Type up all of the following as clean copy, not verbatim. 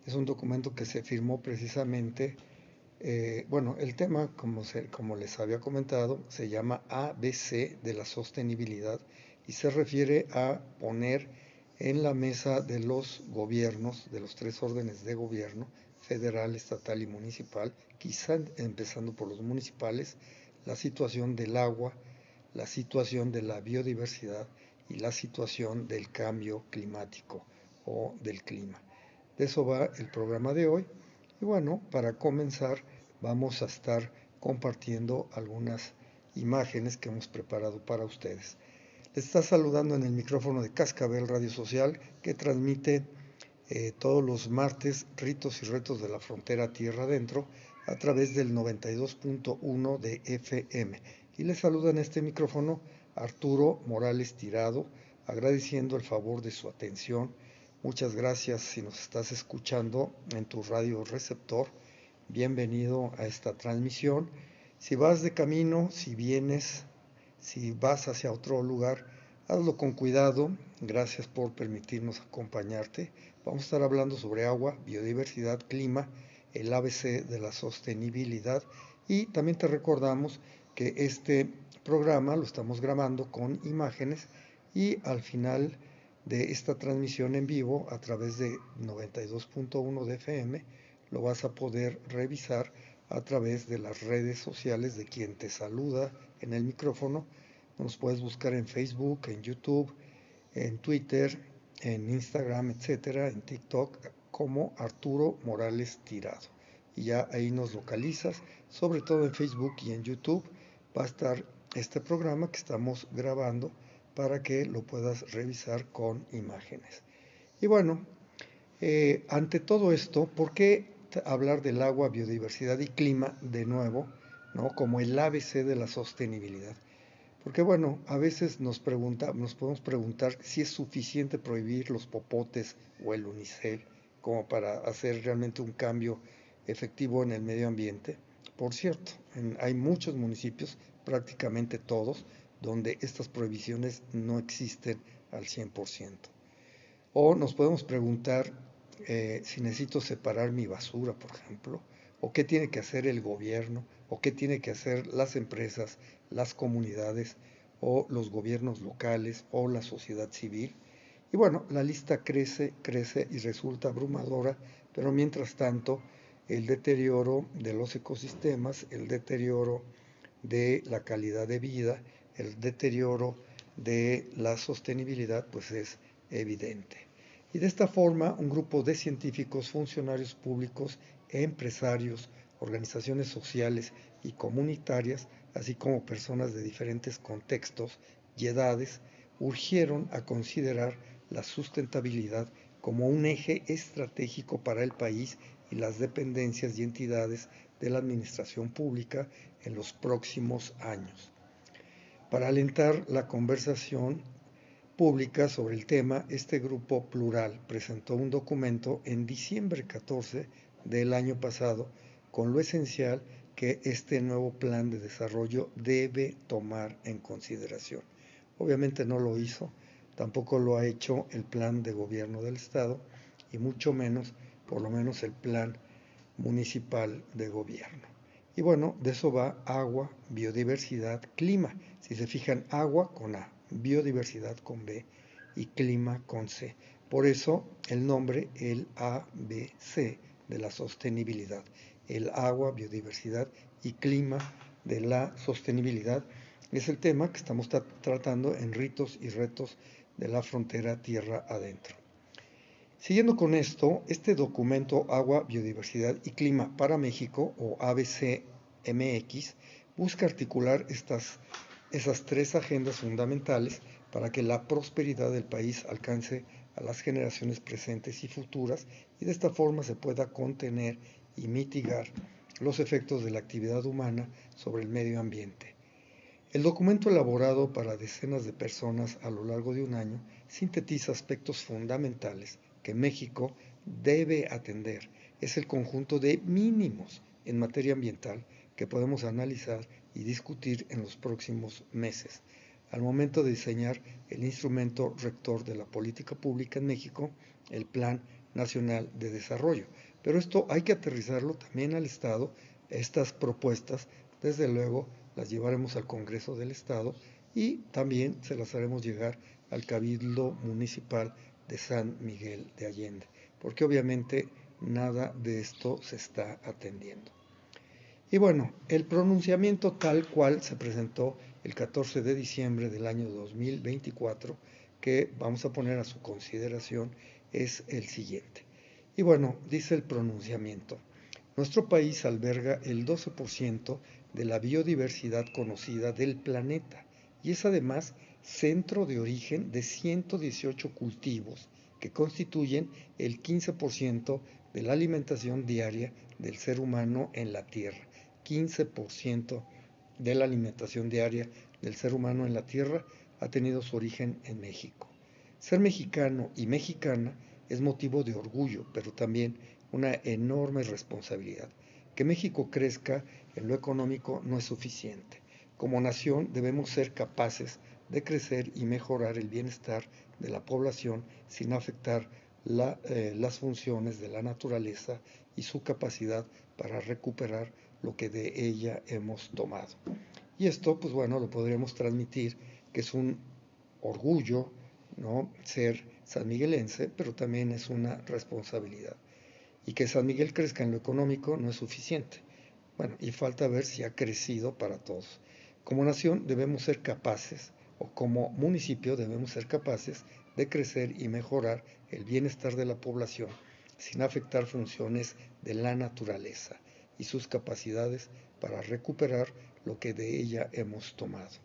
Es un documento que se firmó precisamente, bueno, el tema, como les había comentado, se llama ABC de la sostenibilidad y se refiere a poner en la mesa de los gobiernos, de los tres órdenes de gobierno, federal, estatal y municipal, quizá empezando por los municipales, la situación del agua, la situación de la biodiversidad y la situación del cambio climático o del clima. De eso va el programa de hoy. Y bueno, para comenzar vamos a estar compartiendo algunas imágenes que hemos preparado para ustedes. Les está saludando en el micrófono de Cascabel Radio Social que transmite todos los martes ritos y retos de la frontera tierra adentro a través del 92.1 de FM. Y les saluda en este micrófono Arturo Morales Tirado, agradeciendo el favor de su atención. Muchas gracias si nos estás escuchando en tu radio receptor. Bienvenido a esta transmisión. Si vas de camino, si vienes, si vas hacia otro lugar, hazlo con cuidado. Gracias por permitirnos acompañarte. Vamos a estar hablando sobre agua, biodiversidad, clima, el ABC de la sostenibilidad y también te recordamos que este programa lo estamos grabando con imágenes y al final de esta transmisión en vivo a través de 92.1 de FM lo vas a poder revisar a través de las redes sociales de quien te saluda en el micrófono. Nos puedes buscar en Facebook, en YouTube, en Twitter, en Instagram, etcétera, en TikTok, como Arturo Morales Tirado. Y ya ahí nos localizas, sobre todo en Facebook y en YouTube va a estar este programa que estamos grabando para que lo puedas revisar con imágenes. Y bueno, ante todo esto, ¿por qué hablar del agua, biodiversidad y clima de nuevo, ¿no? Como el ABC de la sostenibilidad? Porque bueno, a veces nos podemos preguntar si es suficiente prohibir los popotes o el unicel como para hacer realmente un cambio efectivo en el medio ambiente. Por cierto, hay muchos municipios, prácticamente todos, donde estas prohibiciones no existen al 100%. O nos podemos preguntar si necesito separar mi basura, por ejemplo, o qué tiene que hacer el gobierno, o qué tiene que hacer las empresas, las comunidades, o los gobiernos locales, o la sociedad civil. Y bueno, la lista crece, crece y resulta abrumadora, pero mientras tanto, el deterioro de los ecosistemas, el deterioro de la calidad de vida, el deterioro de la sostenibilidad, pues es evidente. Y de esta forma, un grupo de científicos, funcionarios públicos, empresarios, organizaciones sociales y comunitarias, así como personas de diferentes contextos y edades, urgieron a considerar la sustentabilidad como un eje estratégico para el país y las dependencias y entidades de la administración pública en los próximos años. Para alentar la conversación pública sobre el tema, este grupo plural presentó un documento en diciembre 14 del año pasado con lo esencial que este nuevo plan de desarrollo debe tomar en consideración. Obviamente no lo hizo, tampoco lo ha hecho el plan de gobierno del Estado y mucho menos, por lo menos el plan municipal de gobierno. Y bueno, de eso va agua, biodiversidad, clima. Si se fijan, agua con A, biodiversidad con B y clima con C. Por eso el nombre, el ABC de la sostenibilidad. El agua, biodiversidad y clima de la sostenibilidad es el tema que estamos tratando en ritos y retos de la frontera tierra adentro. Siguiendo con esto, este documento Agua, Biodiversidad y Clima para México, o ABCMX, busca articular esas tres agendas fundamentales para que la prosperidad del país alcance a las generaciones presentes y futuras y de esta forma se pueda contener y mitigar los efectos de la actividad humana sobre el medio ambiente. El documento elaborado para decenas de personas a lo largo de un año sintetiza aspectos fundamentales que México debe atender. Es el conjunto de mínimos en materia ambiental que podemos analizar y discutir en los próximos meses. Al momento de diseñar el instrumento rector de la política pública en México, el Plan Nacional de Desarrollo. Pero esto hay que aterrizarlo también al Estado. Estas propuestas, desde luego, las llevaremos al Congreso del Estado y también se las haremos llegar al Cabildo Municipal de San Miguel de Allende, porque obviamente nada de esto se está atendiendo. Y bueno, el pronunciamiento tal cual se presentó el 14 de diciembre del año 2024, que vamos a poner a su consideración, es el siguiente. Y bueno, dice el pronunciamiento: nuestro país alberga el 12% de la biodiversidad conocida del planeta y es además centro de origen de 118 cultivos que constituyen el 15% de la alimentación diaria del ser humano en la Tierra. 15% de la alimentación diaria del ser humano en la Tierra ha tenido su origen en México. Ser mexicano y mexicana es motivo de orgullo, pero también una enorme responsabilidad. Que México crezca en lo económico no es suficiente. Como nación debemos ser capaces de crecer y mejorar el bienestar de la población sin afectar las funciones de la naturaleza y su capacidad para recuperar lo que de ella hemos tomado. Y esto, pues bueno, lo podríamos transmitir, que es un orgullo, ¿no?, ser sanmiguelense, pero también es una responsabilidad. Y que San Miguel crezca en lo económico no es suficiente. Bueno, y falta ver si ha crecido para todos. Como nación debemos ser capaces, o como municipio debemos ser capaces de crecer y mejorar el bienestar de la población sin afectar funciones de la naturaleza y sus capacidades para recuperar lo que de ella hemos tomado.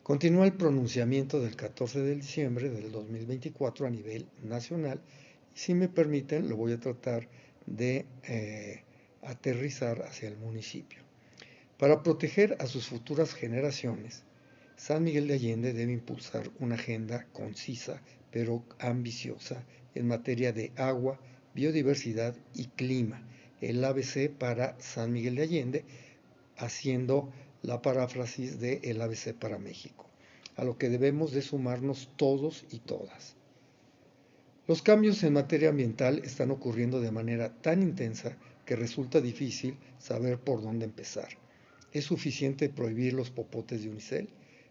Continúa el pronunciamiento del 14 de diciembre del 2024 a nivel nacional y, si me permiten, lo voy a tratar de aterrizar hacia el municipio. Para proteger a sus futuras generaciones, San Miguel de Allende debe impulsar una agenda concisa pero ambiciosa en materia de agua, biodiversidad y clima, el ABC para San Miguel de Allende, haciendo la paráfrasis de el ABC para México, a lo que debemos de sumarnos todos y todas. Los cambios en materia ambiental están ocurriendo de manera tan intensa que resulta difícil saber por dónde empezar. ¿Es suficiente prohibir los popotes de unicel?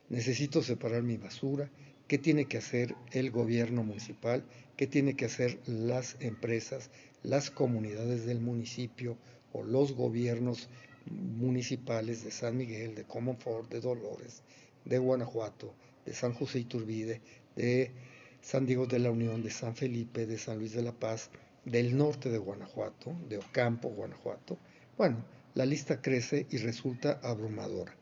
¿Necesito separar mi basura? ¿Qué tiene que hacer el gobierno municipal? ¿Qué tiene que hacer las empresas, las comunidades del municipio o los gobiernos municipales de San Miguel, de Comonfort, de Dolores, de Guanajuato, de San José Iturbide, de San Diego de la Unión, de San Felipe, de San Luis de la Paz, del norte de Guanajuato, de Ocampo, Guanajuato? Bueno, la lista crece y resulta abrumadora.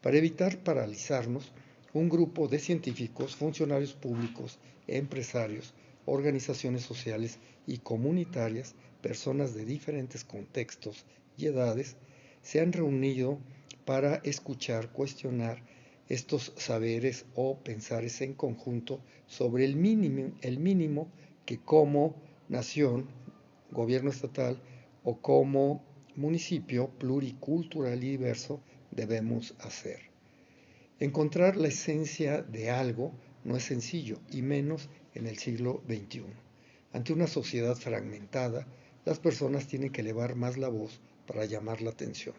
Para evitar paralizarnos, un grupo de científicos, funcionarios públicos, empresarios, organizaciones sociales y comunitarias, personas de diferentes contextos y edades, se han reunido para escuchar, cuestionar estos saberes o pensares en conjunto sobre el mínimo que como nación, gobierno estatal o como municipio pluricultural y diverso debemos hacer. Encontrar la esencia de algo no es sencillo, y menos en el siglo XXI. Ante una sociedad fragmentada, las personas tienen que elevar más la voz para llamar la atención.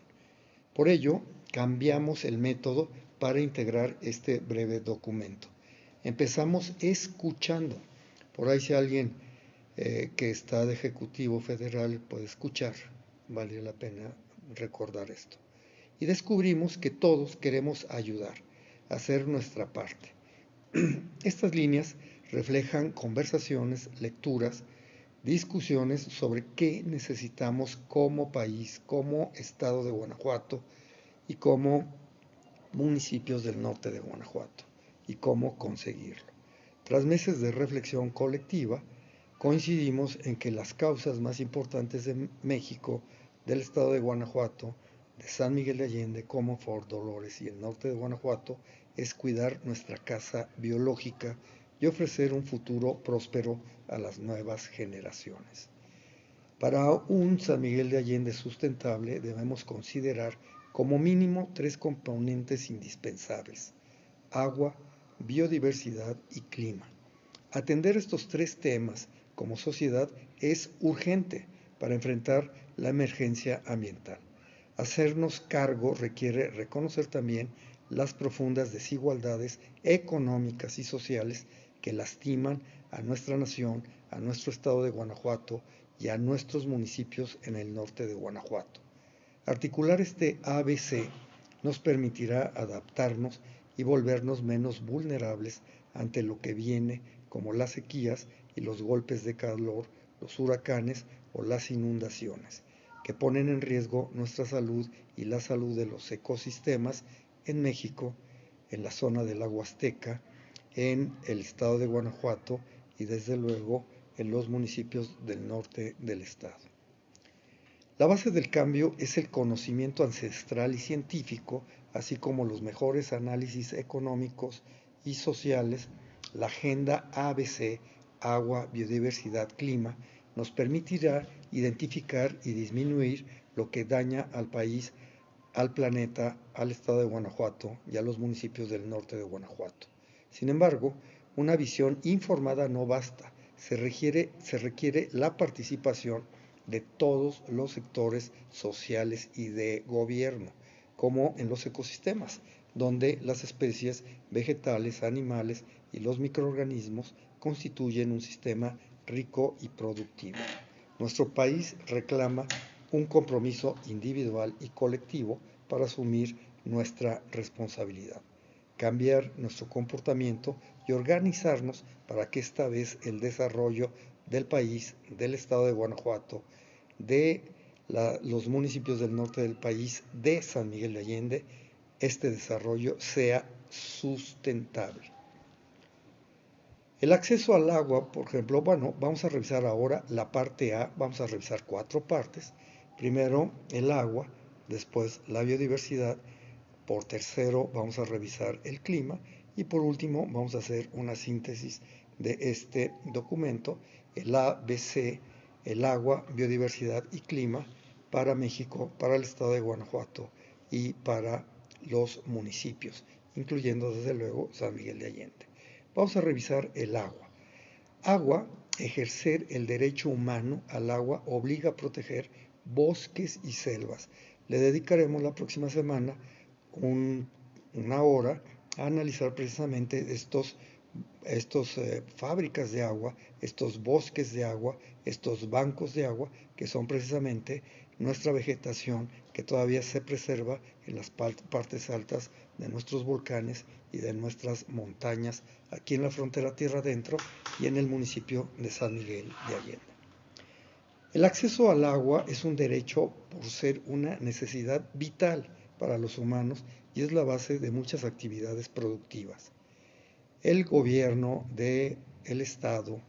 Por ello, cambiamos el método para integrar este breve documento. Empezamos escuchando. Por ahí si alguien que está de Ejecutivo Federal puede escuchar, vale la pena recordar esto. Y descubrimos que todos queremos ayudar, a hacer nuestra parte. Estas líneas reflejan conversaciones, lecturas, discusiones sobre qué necesitamos como país, como estado de Guanajuato y como municipios del norte de Guanajuato, y cómo conseguirlo. Tras meses de reflexión colectiva, coincidimos en que las causas más importantes de México, del estado de Guanajuato, de San Miguel de Allende, Comonfort, Dolores y el norte de Guanajuato, es cuidar nuestra casa biológica y ofrecer un futuro próspero a las nuevas generaciones. Para un San Miguel de Allende sustentable debemos considerar como mínimo 3 componentes indispensables: agua, biodiversidad y clima. Atender estos 3 temas como sociedad es urgente para enfrentar la emergencia ambiental. Hacernos cargo requiere reconocer también las profundas desigualdades económicas y sociales que lastiman a nuestra nación, a nuestro estado de Guanajuato y a nuestros municipios en el norte de Guanajuato. Articular este ABC nos permitirá adaptarnos y volvernos menos vulnerables ante lo que viene, como las sequías y los golpes de calor, los huracanes o las inundaciones, que ponen en riesgo nuestra salud y la salud de los ecosistemas en México, en la zona de la Huasteca, en el estado de Guanajuato y desde luego en los municipios del norte del estado. La base del cambio es el conocimiento ancestral y científico, así como los mejores análisis económicos y sociales. La agenda ABC, agua, biodiversidad, clima, nos permitirá identificar y disminuir lo que daña al país, al planeta, al estado de Guanajuato y a los municipios del norte de Guanajuato. Sin embargo, una visión informada no basta. Se requiere la participación de todos los sectores sociales y de gobierno, como en los ecosistemas, donde las especies vegetales, animales y los microorganismos constituyen un sistema rico y productivo. Nuestro país reclama un compromiso individual y colectivo para asumir nuestra responsabilidad, cambiar nuestro comportamiento y organizarnos para que esta vez el desarrollo del país, del estado de Guanajuato, de los municipios del norte del país, de San Miguel de Allende, este desarrollo sea sustentable. El acceso al agua, por ejemplo, bueno, vamos a revisar ahora la parte A, vamos a revisar 4 partes. Primero, el agua, después la biodiversidad, por tercero vamos a revisar el clima y por último vamos a hacer una síntesis de este documento, el ABC, el agua, biodiversidad y clima para México, para el estado de Guanajuato y para los municipios, incluyendo desde luego San Miguel de Allende. Vamos a revisar el agua. Agua, ejercer el derecho humano al agua obliga a proteger bosques y selvas. Le dedicaremos la próxima semana una hora a analizar precisamente estos fábricas de agua, estos bosques de agua, estos bancos de agua, que son precisamente nuestra vegetación que todavía se preserva en las partes altas de nuestros volcanes y de nuestras montañas, aquí en la frontera tierra adentro y en el municipio de San Miguel de Allende. El acceso al agua es un derecho por ser una necesidad vital para los humanos y es la base de muchas actividades productivas. El gobierno del Estado,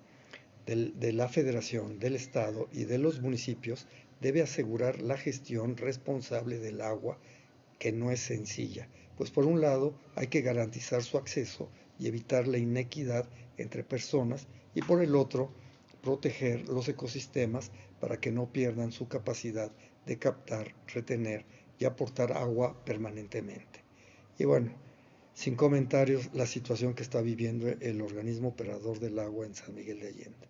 de la Federación, del Estado y de los municipios debe asegurar la gestión responsable del agua, que no es sencilla, pues por un lado hay que garantizar su acceso y evitar la inequidad entre personas y por el otro proteger los ecosistemas para que no pierdan su capacidad de captar, retener y aportar agua permanentemente. Y bueno, sin comentarios la situación que está viviendo el organismo operador del agua en San Miguel de Allende.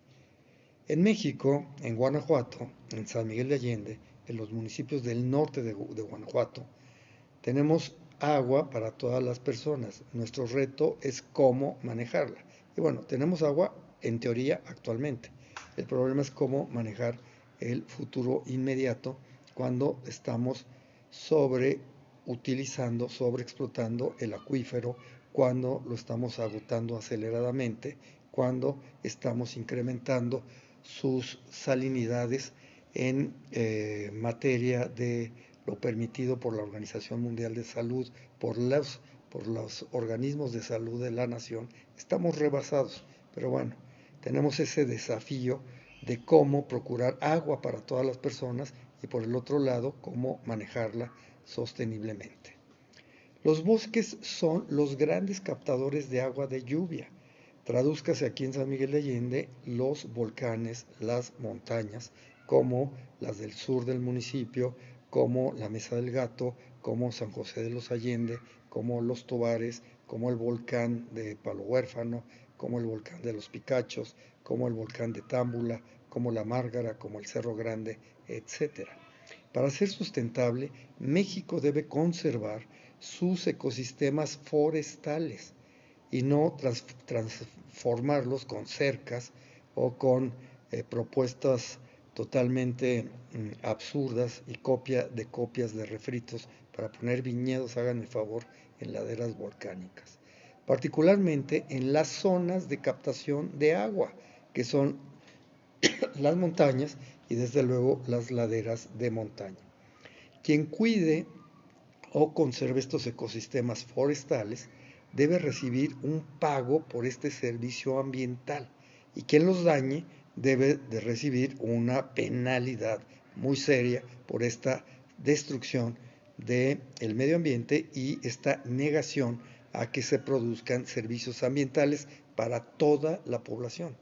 En México, en Guanajuato, en San Miguel de Allende, en los municipios del norte de Guanajuato, tenemos agua para todas las personas. Nuestro reto es cómo manejarla. Y bueno, tenemos agua en teoría actualmente. El problema es cómo manejar el futuro inmediato cuando estamos sobreexplotando el acuífero, cuando lo estamos agotando aceleradamente, cuando estamos incrementando sus salinidades en materia de lo permitido por la Organización Mundial de Salud, por los organismos de salud de la nación. Estamos rebasados, pero bueno, tenemos ese desafío de cómo procurar agua para todas las personas y por el otro lado, cómo manejarla sosteniblemente. Los bosques son los grandes captadores de agua de lluvia. Tradúzcase aquí en San Miguel de Allende los volcanes, las montañas, como las del sur del municipio, como la Mesa del Gato, como San José de los Allende, como los Tobares, como el volcán de Palo Huérfano, como el volcán de los Picachos, como el volcán de Támbula, como la Márgara, como el Cerro Grande, etc. Para ser sustentable, México debe conservar sus ecosistemas forestales y no transformarlos con cercas o con propuestas totalmente absurdas y copias de refritos para poner viñedos, hagan el favor, en laderas volcánicas, particularmente en las zonas de captación de agua, que son las montañas y desde luego las laderas de montaña. Quien cuide o conserve estos ecosistemas forestales debe recibir un pago por este servicio ambiental, y quien los dañe debe de recibir una penalidad muy seria por esta destrucción del medio ambiente y esta negación a que se produzcan servicios ambientales para toda la población.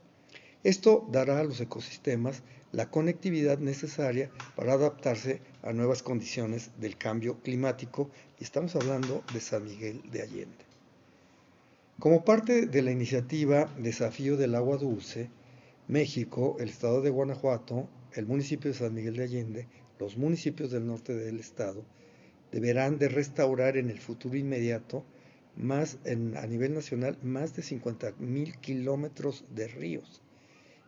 Esto dará a los ecosistemas la conectividad necesaria para adaptarse a nuevas condiciones del cambio climático, y estamos hablando de San Miguel de Allende. Como parte de la iniciativa Desafío del Agua Dulce, México, el estado de Guanajuato, el municipio de San Miguel de Allende, los municipios del norte del estado, deberán de restaurar en el futuro inmediato a nivel nacional más de 50,000 kilómetros de ríos.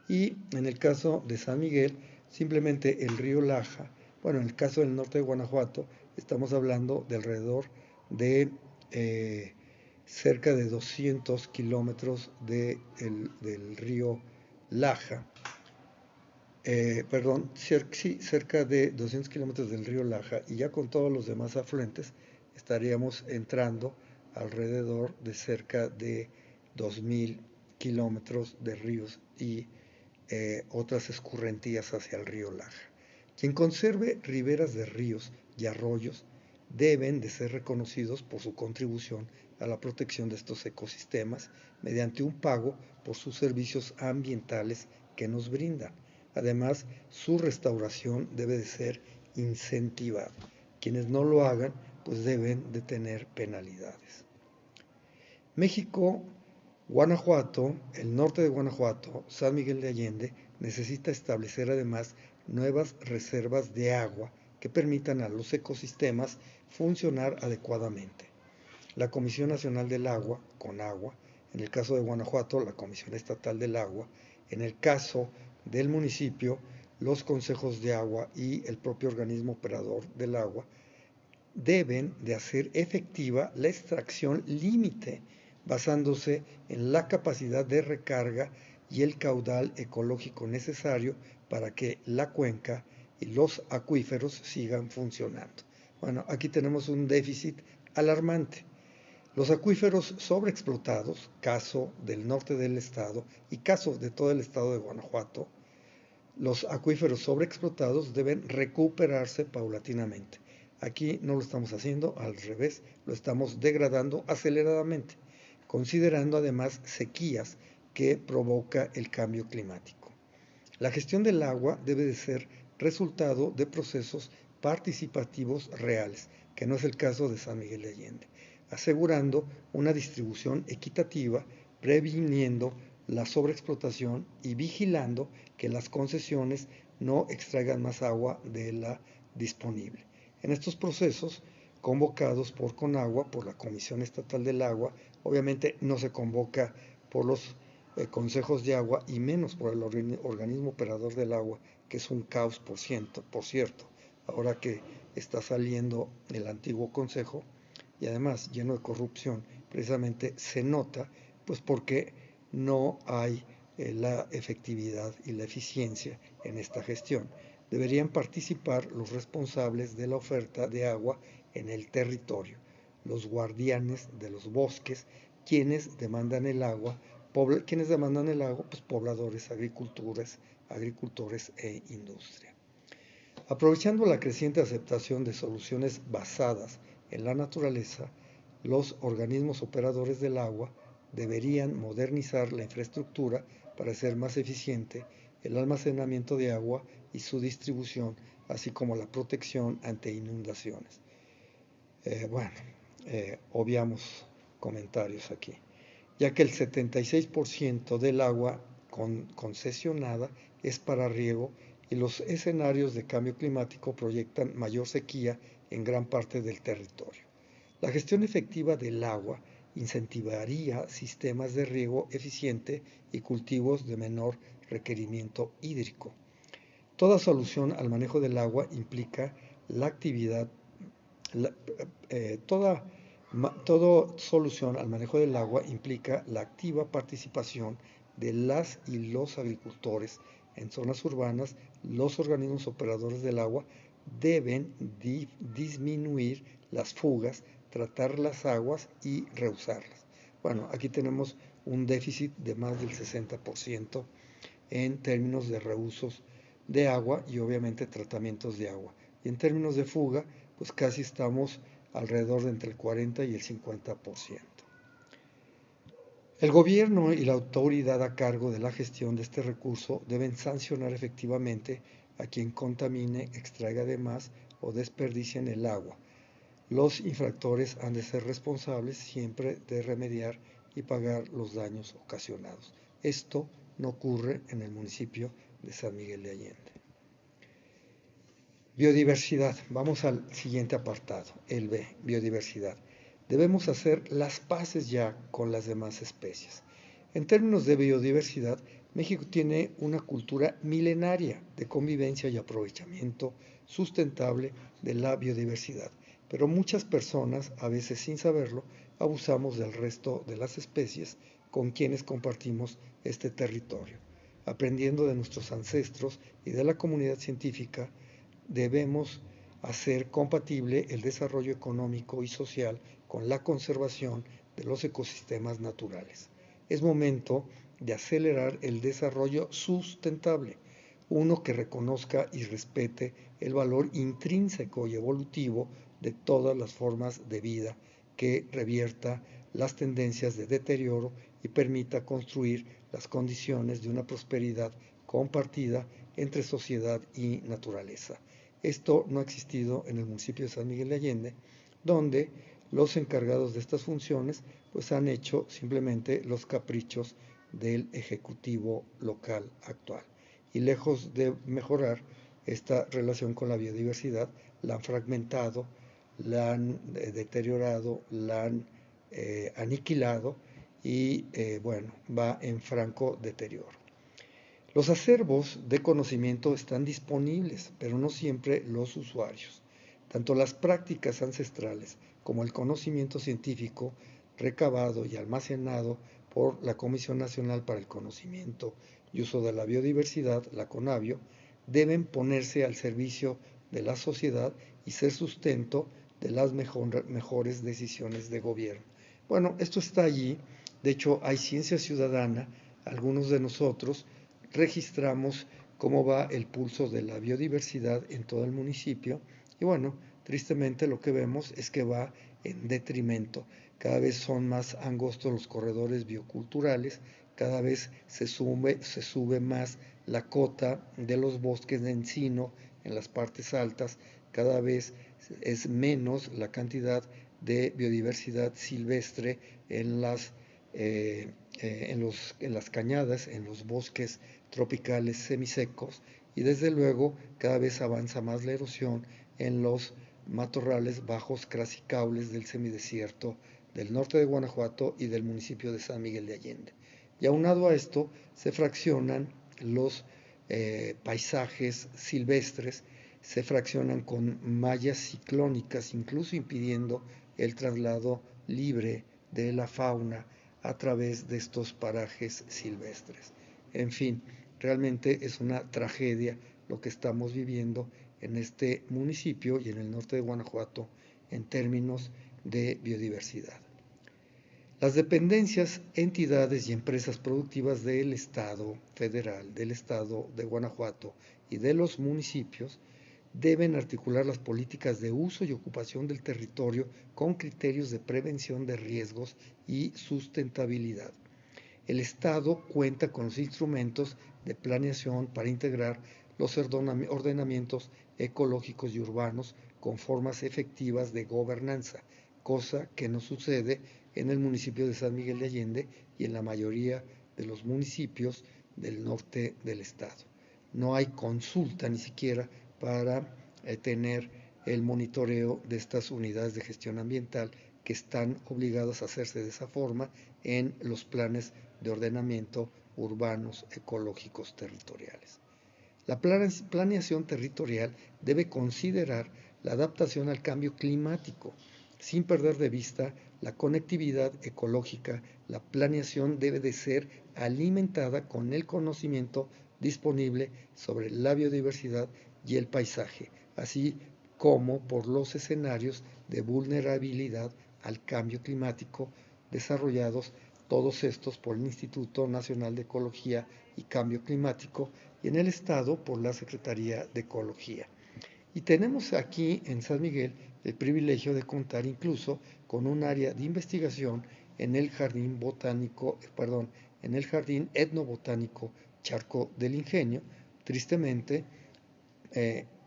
Y en el caso de San Miguel, simplemente el río Laja. Bueno, en el caso del norte de Guanajuato, estamos hablando de alrededor de cerca de 200 kilómetros del río Laja. Cerca de 200 kilómetros del río Laja, y ya con todos los demás afluentes estaríamos entrando alrededor de cerca de 2,000 kilómetros de ríos y otras escurrentías hacia el río Laja. Quien conserve riberas de ríos y arroyos deben de ser reconocidos por su contribución a la protección de estos ecosistemas mediante un pago por sus servicios ambientales que nos brindan. Además, su restauración debe de ser incentivada. Quienes no lo hagan, pues deben de tener penalidades. México, Guanajuato, el norte de Guanajuato, San Miguel de Allende, necesita establecer además nuevas reservas de agua que permitan a los ecosistemas funcionar adecuadamente. La Comisión Nacional del Agua, CONAGUA, en el caso de Guanajuato, la Comisión Estatal del Agua, en el caso del municipio, los consejos de agua y el propio organismo operador del agua, deben de hacer efectiva la extracción límite basándose en la capacidad de recarga y el caudal ecológico necesario para que la cuenca y los acuíferos sigan funcionando. Bueno, aquí tenemos un déficit alarmante. Los acuíferos sobreexplotados, caso del norte del estado y caso de todo el estado de Guanajuato, los acuíferos sobreexplotados deben recuperarse paulatinamente. Aquí no lo estamos haciendo, al revés, lo estamos degradando aceleradamente, considerando además sequías que provoca el cambio climático. La gestión del agua debe de ser resultado de procesos participativos reales, que no es el caso de San Miguel de Allende, asegurando una distribución equitativa, previniendo la sobreexplotación y vigilando que las concesiones no extraigan más agua de la disponible. En estos procesos, convocados por CONAGUA, por la Comisión Estatal del Agua, obviamente no se convoca por los consejos de agua y menos por el organismo operador del agua, que es un caos, por cierto, ahora que está saliendo el antiguo consejo y además lleno de corrupción, precisamente se nota, pues porque no hay la efectividad y la eficiencia en esta gestión. Deberían participar los responsables de la oferta de agua en el territorio, los guardianes de los bosques, quienes demandan el agua, pues pobladores, agricultores e industria. Aprovechando la creciente aceptación de soluciones basadas en la naturaleza, los organismos operadores del agua deberían modernizar la infraestructura para hacer más eficiente el almacenamiento de agua y su distribución, así como la protección ante inundaciones. Obviamos comentarios aquí, ya que el 76% del agua concesionada es para riego y los escenarios de cambio climático proyectan mayor sequía en gran parte del territorio. La gestión efectiva del agua incentivaría sistemas de riego eficiente y cultivos de menor requerimiento hídrico. Toda solución al manejo del agua implica la actividad, la, toda solución al manejo del agua implica la activa participación de las y los agricultores en zonas urbanas. Los organismos operadores del agua deben disminuir las fugas, tratar las aguas y reusarlas. Bueno, aquí tenemos un déficit de más del 60% en términos de reusos de agua y obviamente tratamientos de agua. Y en términos de fuga, pues casi estamos alrededor de entre el 40 y el 50%. El gobierno y la autoridad a cargo de la gestión de este recurso deben sancionar efectivamente a quien contamine, extraiga de más o desperdicie en el agua. Los infractores han de ser responsables siempre de remediar y pagar los daños ocasionados. Esto no ocurre en el municipio de San Miguel de Allende. Biodiversidad. Vamos al siguiente apartado, el B, biodiversidad. Debemos hacer las paces ya con las demás especies. En términos de biodiversidad, México tiene una cultura milenaria de convivencia y aprovechamiento sustentable de la biodiversidad, pero muchas personas, a veces sin saberlo, abusamos del resto de las especies con quienes compartimos este territorio. Aprendiendo de nuestros ancestros y de la comunidad científica, debemos hacer compatible el desarrollo económico y social con la conservación de los ecosistemas naturales. Es momento de acelerar el desarrollo sustentable, uno que reconozca y respete el valor intrínseco y evolutivo de todas las formas de vida, que revierta las tendencias de deterioro y permita construir las condiciones de una prosperidad compartida entre sociedad y naturaleza. Esto no ha existido en el municipio de San Miguel de Allende, donde los encargados de estas funciones pues han hecho simplemente los caprichos del ejecutivo local actual. Y lejos de mejorar esta relación con la biodiversidad, la han fragmentado, la han deteriorado, la han aniquilado y bueno, va en franco deterioro. Los acervos de conocimiento están disponibles, pero no siempre los usuarios. Tanto las prácticas ancestrales como el conocimiento científico recabado y almacenado por la Comisión Nacional para el Conocimiento y Uso de la Biodiversidad, la CONABIO, deben ponerse al servicio de la sociedad y ser sustento de las mejores decisiones de gobierno. Bueno, esto está allí. De hecho, hay ciencia ciudadana. Algunos de nosotros registramos cómo va el pulso de la biodiversidad en todo el municipio y bueno, tristemente lo que vemos es que va en detrimento. Cada vez son más angostos los corredores bioculturales, cada vez se sube más la cota de los bosques de encino en las partes altas, cada vez es menos la cantidad de biodiversidad silvestre en las en las cañadas, en los bosques tropicales semisecos y desde luego cada vez avanza más la erosión en los matorrales bajos crasicables del semidesierto del norte de Guanajuato y del municipio de San Miguel de Allende. Y aunado a esto se fraccionan los paisajes silvestres, se fraccionan con mallas ciclónicas, incluso impidiendo el traslado libre de la fauna a través de estos parajes silvestres. En fin, realmente es una tragedia lo que estamos viviendo en este municipio y en el norte de Guanajuato en términos de biodiversidad. Las dependencias, entidades y empresas productivas del Estado federal, del Estado de Guanajuato y de los municipios deben articular las políticas de uso y ocupación del territorio con criterios de prevención de riesgos y sustentabilidad. El Estado cuenta con los instrumentos de planeación para integrar los ordenamientos ecológicos y urbanos con formas efectivas de gobernanza, cosa que no sucede en el municipio de San Miguel de Allende y en la mayoría de los municipios del norte del estado. No hay consulta ni siquiera para tener el monitoreo de estas unidades de gestión ambiental que están obligadas a hacerse de esa forma en los planes de ordenamiento urbanos ecológicos territoriales. La planeación territorial debe considerar la adaptación al cambio climático, sin perder de vista la conectividad ecológica. La planeación debe de ser alimentada con el conocimiento disponible sobre la biodiversidad y el paisaje, así como por los escenarios de vulnerabilidad al cambio climático desarrollados todos estos por el Instituto Nacional de Ecología y Cambio Climático y en el estado por la Secretaría de Ecología. Y tenemos aquí en San Miguel el privilegio de contar incluso con un área de investigación en el Jardín en el Jardín Etnobotánico Charco del Ingenio, tristemente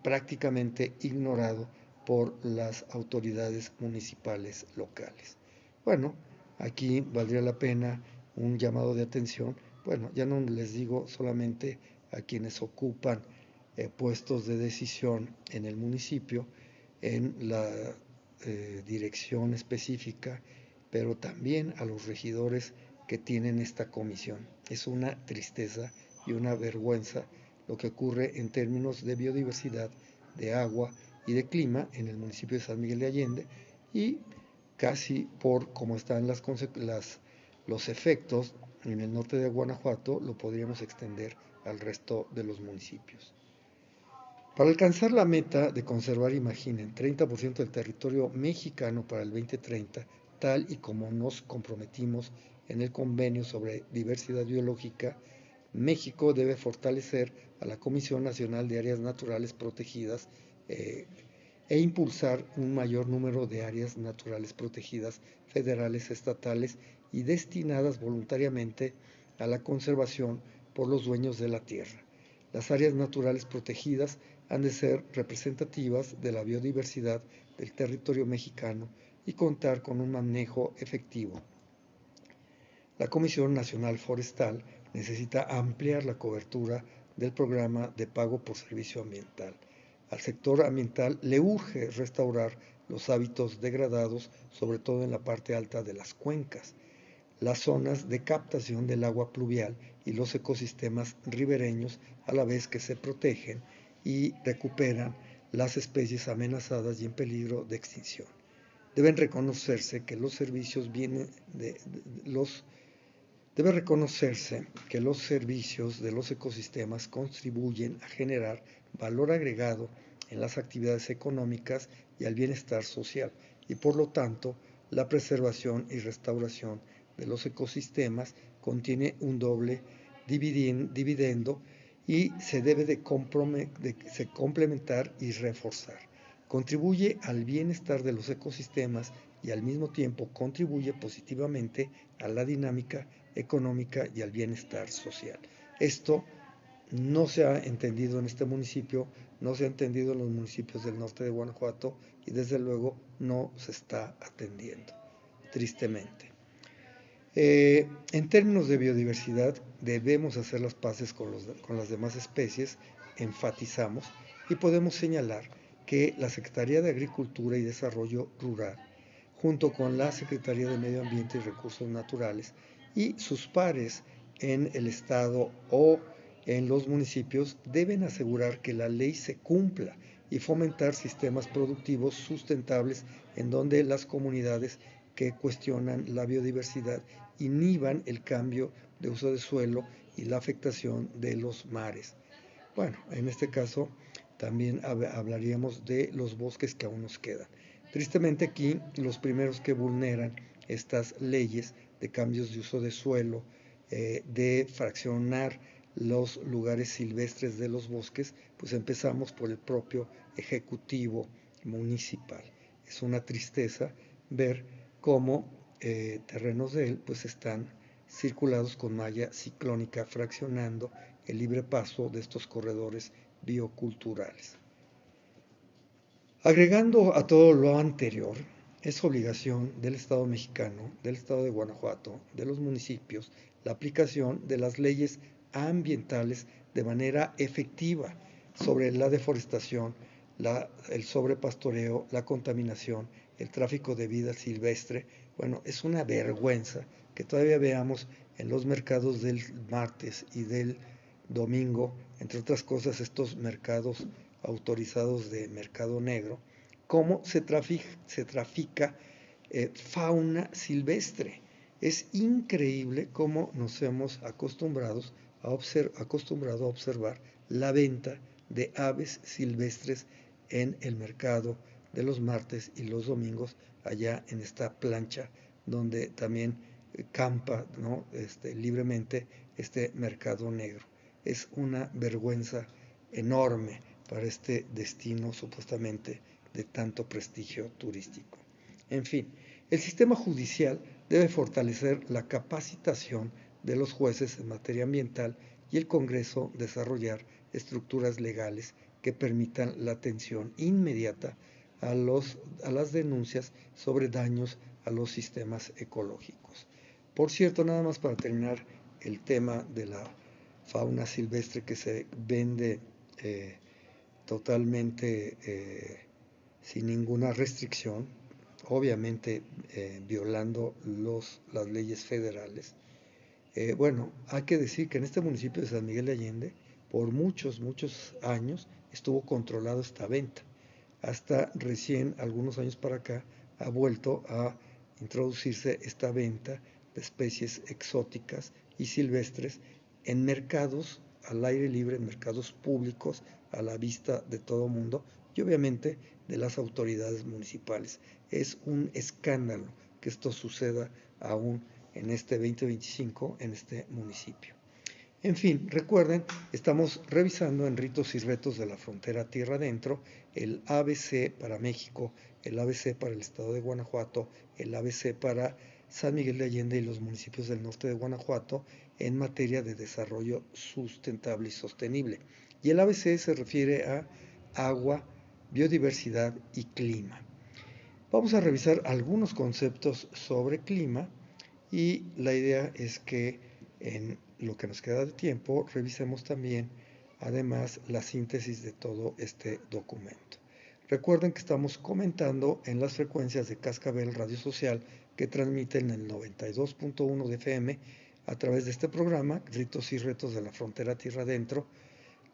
prácticamente ignorado por las autoridades municipales locales. Bueno, aquí valdría la pena un llamado de atención. Bueno, ya no les digo solamente a quienes ocupan puestos de decisión en el municipio, en la dirección específica, pero también a los regidores que tienen esta comisión. Es una tristeza y una vergüenza lo que ocurre en términos de biodiversidad, de agua y de clima en el municipio de San Miguel de Allende y casi por cómo están los efectos en el norte de Guanajuato, lo podríamos extender al resto de los municipios. Para alcanzar la meta de conservar, imaginen, 30% del territorio mexicano para el 2030, tal y como nos comprometimos en el Convenio sobre Diversidad Biológica, México debe fortalecer a la Comisión Nacional de Áreas Naturales Protegidas e impulsar un mayor número de áreas naturales protegidas federales, estatales y destinadas voluntariamente a la conservación por los dueños de la tierra. Las áreas naturales protegidas han de ser representativas de la biodiversidad del territorio mexicano y contar con un manejo efectivo. La Comisión Nacional Forestal necesita ampliar la cobertura del programa de pago por servicio ambiental. Al sector ambiental le urge restaurar los hábitos degradados, sobre todo en la parte alta de las cuencas, las zonas de captación del agua pluvial y los ecosistemas ribereños, a la vez que se protegen y recuperan las especies amenazadas y en peligro de extinción. Debe reconocerse que los servicios de los ecosistemas contribuyen a generar valor agregado en las actividades económicas y al bienestar social, y por lo tanto, la preservación y restauración de los ecosistemas contiene un doble dividendo y se debe de complementar y reforzar. Contribuye al bienestar de los ecosistemas y al mismo tiempo contribuye positivamente a la dinámica económica y al bienestar social. Esto no se ha entendido en este municipio, no se ha entendido en los municipios del norte de Guanajuato y desde luego no se está atendiendo, tristemente. En términos de biodiversidad, debemos hacer las paces con las demás especies, enfatizamos, y podemos señalar que la Secretaría de Agricultura y Desarrollo Rural, junto con la Secretaría de Medio Ambiente y Recursos Naturales y sus pares en el Estado o en los municipios, deben asegurar que la ley se cumpla y fomentar sistemas productivos sustentables en donde las comunidades que cuestionan la biodiversidad inhiban el cambio de uso de suelo y la afectación de los mares. Bueno, en este caso también hablaríamos de los bosques que aún nos quedan. Tristemente aquí los primeros que vulneran estas leyes de cambios de uso de suelo, de fraccionar los lugares silvestres de los bosques, pues empezamos por el propio Ejecutivo Municipal. Es una tristeza ver cómo terrenos de él pues están circulados con malla ciclónica, fraccionando el libre paso de estos corredores bioculturales. Agregando a todo lo anterior, es obligación del Estado mexicano, del Estado de Guanajuato, de los municipios, la aplicación de las leyes ambientales de manera efectiva sobre la deforestación, el sobrepastoreo, la contaminación, el tráfico de vida silvestre. Bueno, es una vergüenza que todavía veamos en los mercados del martes y del domingo, entre otras cosas, estos mercados autorizados de mercado negro, cómo se trafica fauna silvestre. Es increíble cómo nos hemos acostumbrado a observar la venta de aves silvestres en el mercado de los martes y los domingos, allá en esta plancha donde también campa, ¿no? Libremente este mercado negro. Es una vergüenza enorme para este destino supuestamente de tanto prestigio turístico. En fin, el sistema judicial debe fortalecer la capacitación de los jueces en materia ambiental y el Congreso desarrollar estructuras legales que permitan la atención inmediata a las denuncias sobre daños a los sistemas ecológicos. Por cierto, nada más para terminar el tema de la fauna silvestre que se vende totalmente sin ninguna restricción, obviamente violando las leyes federales. Bueno, hay que decir que en este municipio de San Miguel de Allende, por muchos años, estuvo controlado esta venta. Hasta recién, algunos años para acá, ha vuelto a introducirse esta venta de especies exóticas y silvestres en mercados al aire libre, en mercados públicos, a la vista de todo mundo y obviamente de las autoridades municipales. Es un escándalo que esto suceda aún en este 2025 en este municipio. En fin, recuerden, estamos revisando en Ritos y Retos de la Frontera Tierra Adentro el ABC para México, el ABC para el estado de Guanajuato, el ABC para San Miguel de Allende y los municipios del norte de Guanajuato en materia de desarrollo sustentable y sostenible. Y el ABC se refiere a agua, biodiversidad y clima. Vamos a revisar algunos conceptos sobre clima y la idea es que en lo que nos queda de tiempo revisemos también además la síntesis de todo este documento. Recuerden que estamos comentando en las frecuencias de Cascabel Radio Social que transmiten el 92.1 de FM a través de este programa, Ritos y Retos de la Frontera Tierra Adentro,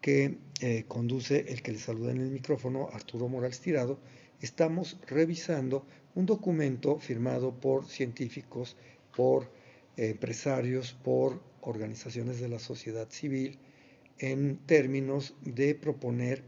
que conduce el que les saluda en el micrófono, Arturo Morales Tirado. Estamos revisando un documento firmado por científicos, por empresarios, por organizaciones de la sociedad civil, en términos de proponer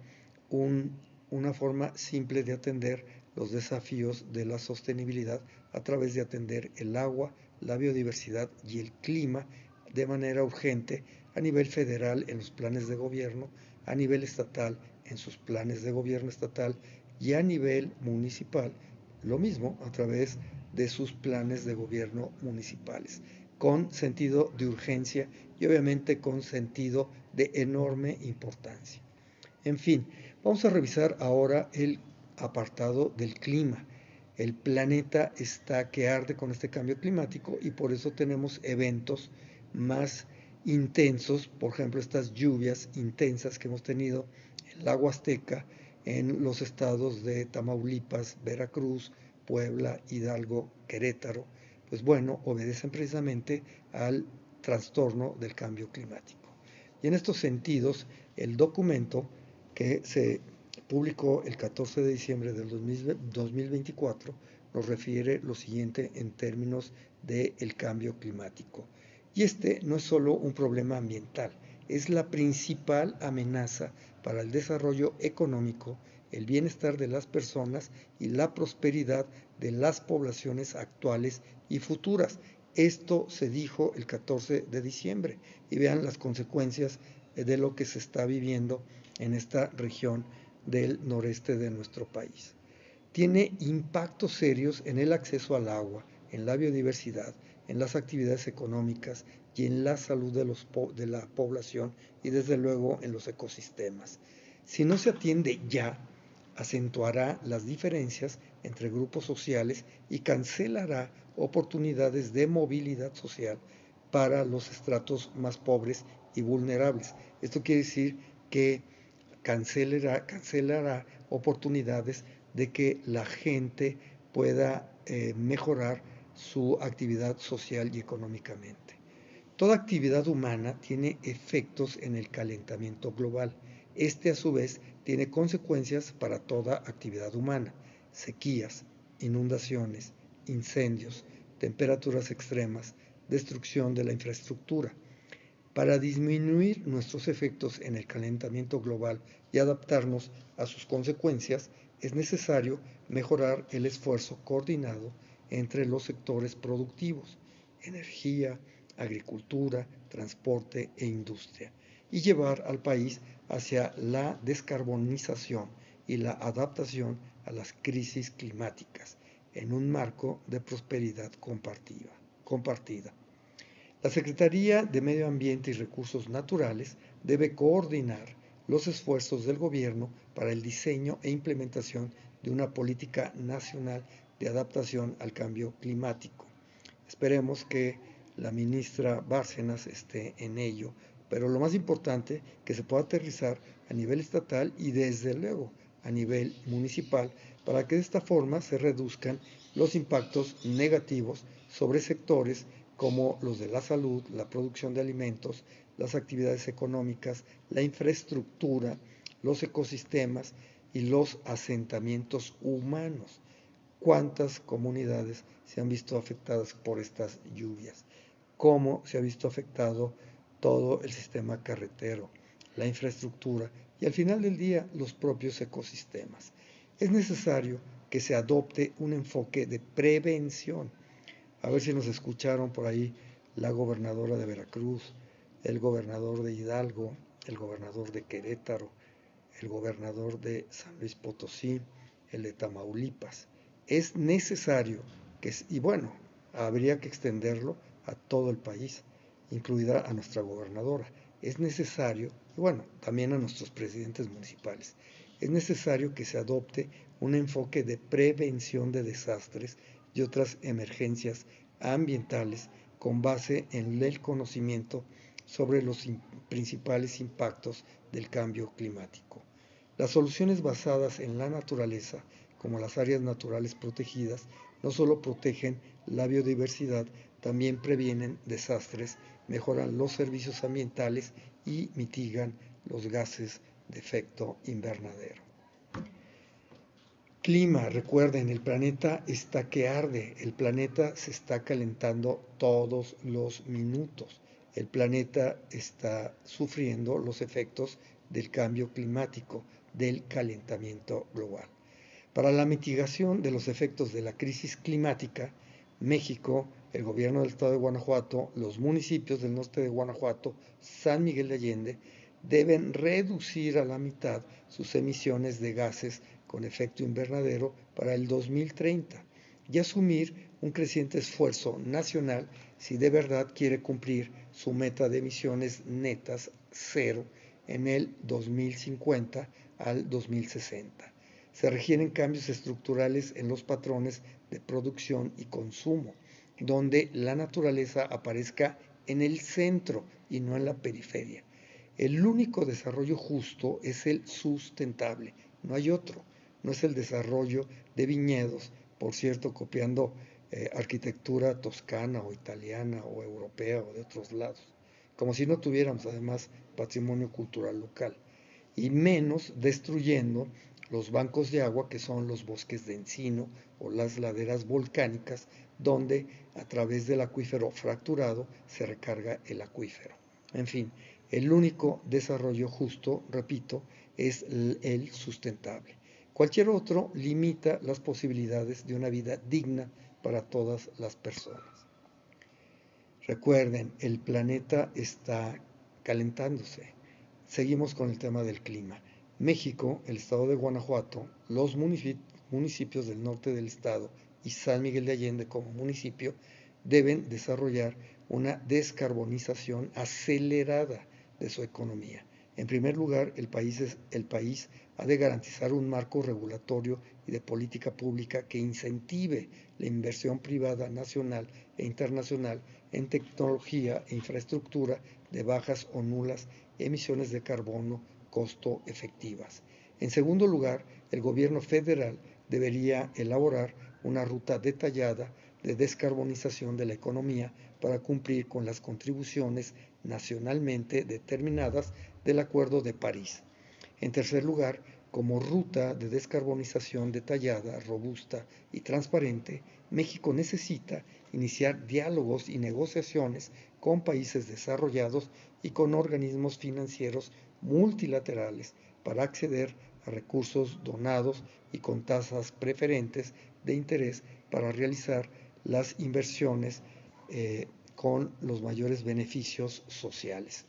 una forma simple de atender los desafíos de la sostenibilidad a través de atender el agua, la biodiversidad y el clima de manera urgente a nivel federal en los planes de gobierno, a nivel estatal en sus planes de gobierno estatal y a nivel municipal, lo mismo a través de sus planes de gobierno municipales, con sentido de urgencia y obviamente con sentido de enorme importancia. En fin, vamos a revisar ahora el apartado del clima. El planeta está que arde con este cambio climático y por eso tenemos eventos más intensos, por ejemplo, estas lluvias intensas que hemos tenido en la Huasteca, en los estados de Tamaulipas, Veracruz, Puebla, Hidalgo, Querétaro, pues bueno, obedecen precisamente al trastorno del cambio climático. Y en estos sentidos, el documento que se publicó el 14 de diciembre del 2024 nos refiere lo siguiente en términos del cambio climático. Y este no es solo un problema ambiental, es la principal amenaza para el desarrollo económico, el bienestar de las personas y la prosperidad de las poblaciones actuales y futuras. Esto se dijo el 14 de diciembre y vean las consecuencias de lo que se está viviendo en esta región del noreste de nuestro país. Tiene impactos serios en el acceso al agua, en la biodiversidad, en las actividades económicas y en la salud de la población y desde luego en los ecosistemas. Si no se atiende ya, acentuará las diferencias entre grupos sociales y cancelará oportunidades de movilidad social para los estratos más pobres y vulnerables. Esto quiere decir que cancelará oportunidades de que la gente pueda mejorar su actividad social y económicamente. Toda actividad humana tiene efectos en el calentamiento global. Este, a su vez, tiene consecuencias para toda actividad humana: sequías, inundaciones, incendios, temperaturas extremas, destrucción de la infraestructura. Para disminuir nuestros efectos en el calentamiento global y adaptarnos a sus consecuencias, es necesario mejorar el esfuerzo coordinado entre los sectores productivos: energía, agricultura, transporte e industria, y llevar al país hacia la descarbonización y la adaptación a las crisis climáticas en un marco de prosperidad compartida. La Secretaría de Medio Ambiente y Recursos Naturales debe coordinar los esfuerzos del gobierno para el diseño e implementación de una política nacional de adaptación al cambio climático. Esperemos que la ministra Bárcenas esté en ello, pero lo más importante, que se pueda aterrizar a nivel estatal y desde luego a nivel municipal, para que de esta forma se reduzcan los impactos negativos sobre sectores como los de la salud, la producción de alimentos, las actividades económicas, la infraestructura, los ecosistemas y los asentamientos humanos. ¿Cuántas comunidades se han visto afectadas por estas lluvias? ¿Cómo se ha visto afectado todo el sistema carretero, la infraestructura y, al final del día, los propios ecosistemas? Es necesario que se adopte un enfoque de prevención. A ver si nos escucharon por ahí la gobernadora de Veracruz, el gobernador de Hidalgo, el gobernador de Querétaro, el gobernador de San Luis Potosí, el de Tamaulipas. Es necesario que, y bueno, habría que extenderlo a todo el país, incluida a nuestra gobernadora. Es necesario, y bueno, también a nuestros presidentes municipales, es necesario que se adopte un enfoque de prevención de desastres y otras emergencias ambientales con base en el conocimiento sobre los principales impactos del cambio climático. Las soluciones basadas en la naturaleza, como las áreas naturales protegidas, no solo protegen la biodiversidad, también previenen desastres, mejoran los servicios ambientales y mitigan los gases de efecto invernadero. Clima, recuerden, el planeta está que arde, el planeta se está calentando todos los minutos, el planeta está sufriendo los efectos del cambio climático, del calentamiento global. Para la mitigación de los efectos de la crisis climática, México, el gobierno del estado de Guanajuato, los municipios del norte de Guanajuato, San Miguel de Allende, deben reducir a la mitad sus emisiones de gases con efecto invernadero para el 2030 y asumir un creciente esfuerzo nacional si de verdad quiere cumplir su meta de emisiones netas cero en el 2050 al 2060. Se requieren cambios estructurales en los patrones de producción y consumo, donde la naturaleza aparezca en el centro y no en la periferia. El único desarrollo justo es el sustentable, no hay otro. No es el desarrollo de viñedos, por cierto, copiando arquitectura toscana o italiana o europea o de otros lados, como si no tuviéramos además patrimonio cultural local, y menos destruyendo los bancos de agua que son los bosques de encino o las laderas volcánicas, donde a través del acuífero fracturado se recarga el acuífero. En fin, el único desarrollo justo, repito, es el sustentable. Cualquier otro limita las posibilidades de una vida digna para todas las personas. Recuerden, el planeta está calentándose. Seguimos con el tema del clima. México, el estado de Guanajuato, los municipios del norte del estado y San Miguel de Allende como municipio deben desarrollar una descarbonización acelerada de su economía. En primer lugar, el país ha de garantizar un marco regulatorio y de política pública que incentive la inversión privada nacional e internacional en tecnología e infraestructura de bajas o nulas emisiones de carbono costo efectivas. En segundo lugar, el gobierno federal debería elaborar una ruta detallada de descarbonización de la economía para cumplir con las contribuciones nacionalmente determinadas del Acuerdo de París. En tercer lugar, como ruta de descarbonización detallada, robusta y transparente, México necesita iniciar diálogos y negociaciones con países desarrollados y con organismos financieros multilaterales para acceder a recursos donados y con tasas preferentes de interés para realizar las inversiones con los mayores beneficios sociales.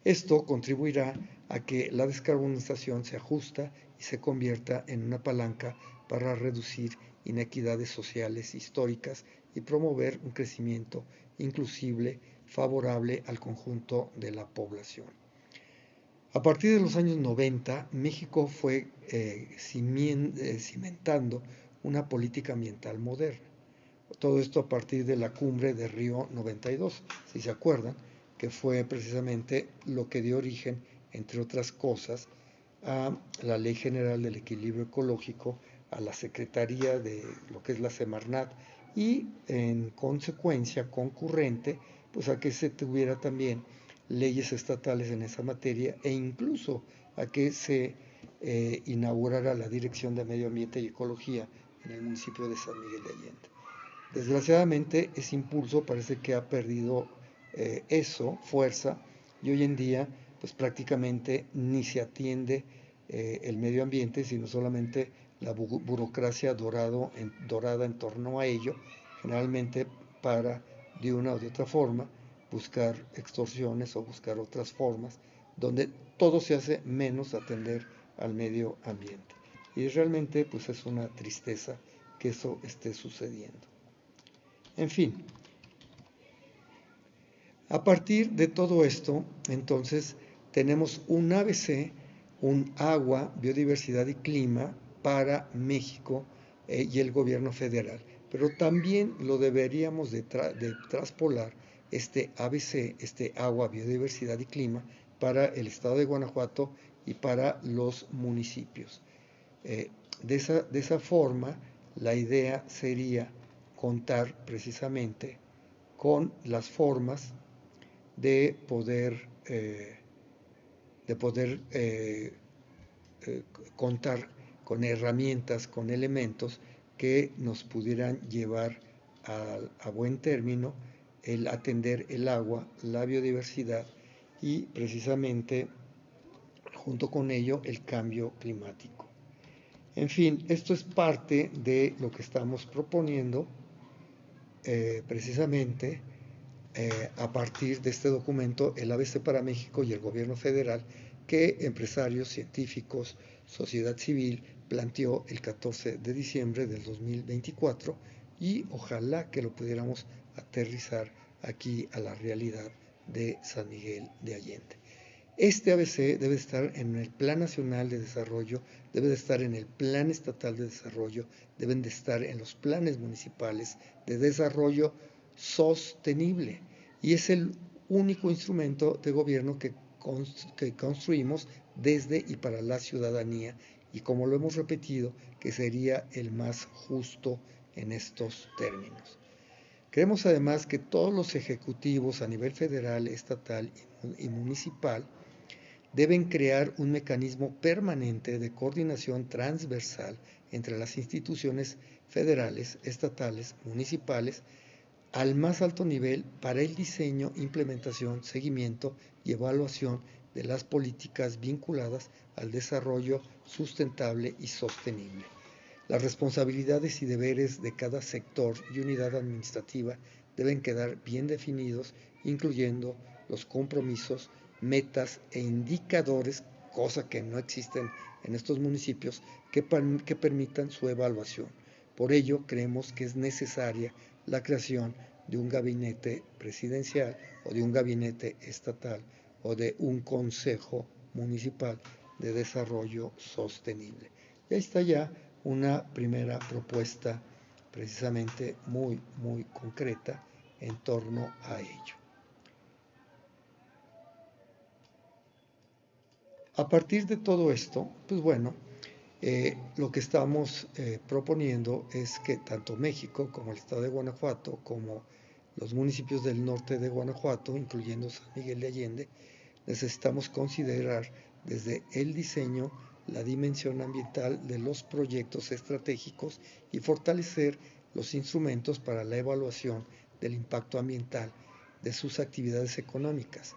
Esto contribuirá a que la descarbonización se ajusta y se convierta en una palanca para reducir inequidades sociales históricas y promover un crecimiento inclusive favorable al conjunto de la población. A partir de los años 90, México fue cimentando una política ambiental moderna. Todo esto a partir de la cumbre de Río 92, si se acuerdan, que fue precisamente lo que dio origen, entre otras cosas, a la Ley General del Equilibrio Ecológico, a la Secretaría de lo que es la Semarnat y en consecuencia concurrente, pues a que se tuviera también leyes estatales en esa materia e incluso a que se inaugurara la Dirección de Medio Ambiente y Ecología en el municipio de San Miguel de Allende. Desgraciadamente ese impulso parece que ha perdido fuerza, y hoy en día pues prácticamente ni se atiende el medio ambiente, sino solamente la burocracia dorada en torno a ello, generalmente para de una o de otra forma buscar extorsiones o buscar otras formas donde todo se hace menos atender al medio ambiente. Y realmente pues es una tristeza que eso esté sucediendo. En fin, a partir de todo esto, entonces, tenemos un ABC, un agua, biodiversidad y clima para México y el gobierno federal. Pero también lo deberíamos de traspolar este ABC, este agua, biodiversidad y clima, para el estado de Guanajuato y para los municipios. De esa forma, la idea sería contar precisamente con las formas de poder, de poder contar con herramientas, con elementos que nos pudieran llevar a buen término el atender el agua, la biodiversidad y precisamente junto con ello el cambio climático. En fin, esto es parte de lo que estamos proponiendo precisamente a partir de este documento, el ABC para México y el gobierno federal, que empresarios, científicos, sociedad civil planteó el 14 de diciembre del 2024 y ojalá que lo pudiéramos aterrizar aquí a la realidad de San Miguel de Allende. Este ABC debe estar en el Plan Nacional de Desarrollo, debe de estar en el Plan Estatal de Desarrollo, deben de estar en los planes municipales de desarrollo sostenible y es el único instrumento de gobierno que construimos desde y para la ciudadanía y como lo hemos repetido, que sería el más justo en estos términos. Creemos además que todos los ejecutivos a nivel federal, estatal y municipal deben crear un mecanismo permanente de coordinación transversal entre las instituciones federales, estatales, municipales, al más alto nivel para el diseño, implementación, seguimiento y evaluación de las políticas vinculadas al desarrollo sustentable y sostenible. Las responsabilidades y deberes de cada sector y unidad administrativa deben quedar bien definidos, incluyendo los compromisos, metas e indicadores, cosa que no existen en estos municipios, que permitan su evaluación. Por ello, creemos que es necesaria la creación de un gabinete presidencial o de un gabinete estatal o de un consejo municipal de desarrollo sostenible. Y ahí está ya una primera propuesta precisamente muy concreta en torno a ello. A partir de todo esto, pues bueno, lo que estamos proponiendo es que tanto México como el estado de Guanajuato, como los municipios del norte de Guanajuato, incluyendo San Miguel de Allende, necesitamos considerar desde el diseño la dimensión ambiental de los proyectos estratégicos y fortalecer los instrumentos para la evaluación del impacto ambiental de sus actividades económicas.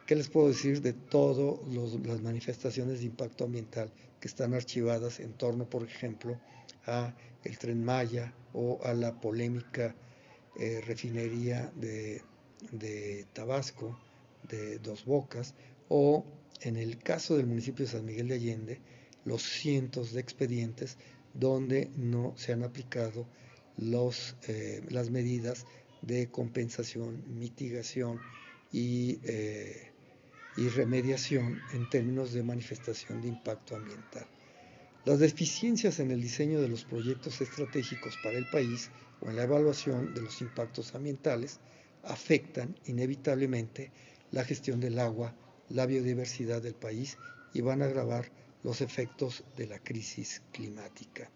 ¿Qué les puedo decir de todas las manifestaciones de impacto ambiental que están archivadas en torno, por ejemplo, a el Tren Maya o a la polémica refinería de Tabasco, de Dos Bocas, o en el caso del municipio de San Miguel de Allende, los cientos de expedientes donde no se han aplicado las medidas de compensación, mitigación y remediación en términos de manifestación de impacto ambiental. Las deficiencias en el diseño de los proyectos estratégicos para el país o en la evaluación de los impactos ambientales afectan inevitablemente la gestión del agua, la biodiversidad del país y van a agravar los efectos de la crisis climática.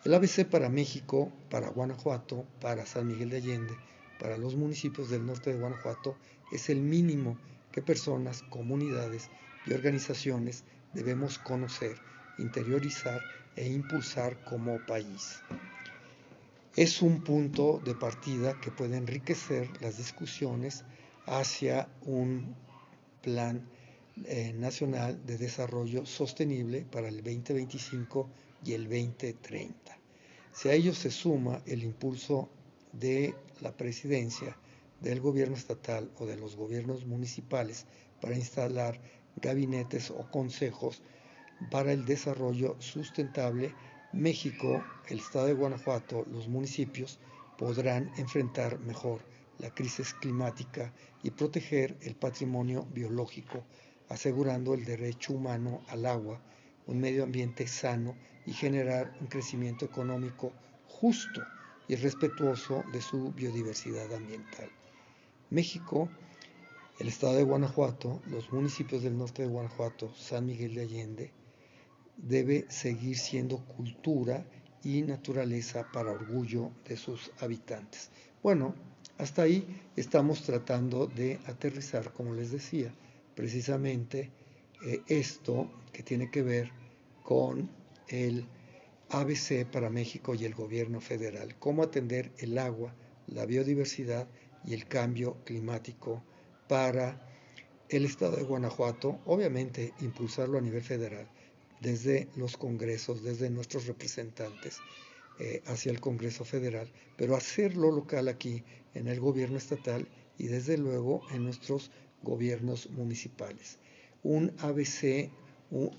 El ABC para México, para Guanajuato, para San Miguel de Allende, para los municipios del norte de Guanajuato es el mínimo que personas, comunidades y organizaciones debemos conocer, interiorizar e impulsar como país. Es un punto de partida que puede enriquecer las discusiones hacia un plan nacional de desarrollo sostenible para el 2025 y el 2030. Si a ello se suma el impulso de la presidencia, del gobierno estatal o de los gobiernos municipales para instalar gabinetes o consejos para el desarrollo sustentable, México, el estado de Guanajuato, los municipios podrán enfrentar mejor la crisis climática y proteger el patrimonio biológico, asegurando el derecho humano al agua, un medio ambiente sano y generar un crecimiento económico justo y respetuoso de su biodiversidad ambiental. México, el estado de Guanajuato, los municipios del norte de Guanajuato, San Miguel de Allende, debe seguir siendo cultura y naturaleza para orgullo de sus habitantes. Bueno, hasta ahí estamos tratando de aterrizar, como les decía, precisamente esto que tiene que ver con el ABC para México y el gobierno federal, cómo atender el agua, la biodiversidad y el cambio climático para el estado de Guanajuato, obviamente impulsarlo a nivel federal, desde los congresos, desde nuestros representantes hacia el Congreso Federal, pero hacerlo local aquí en el gobierno estatal y desde luego en nuestros gobiernos municipales. Un ABC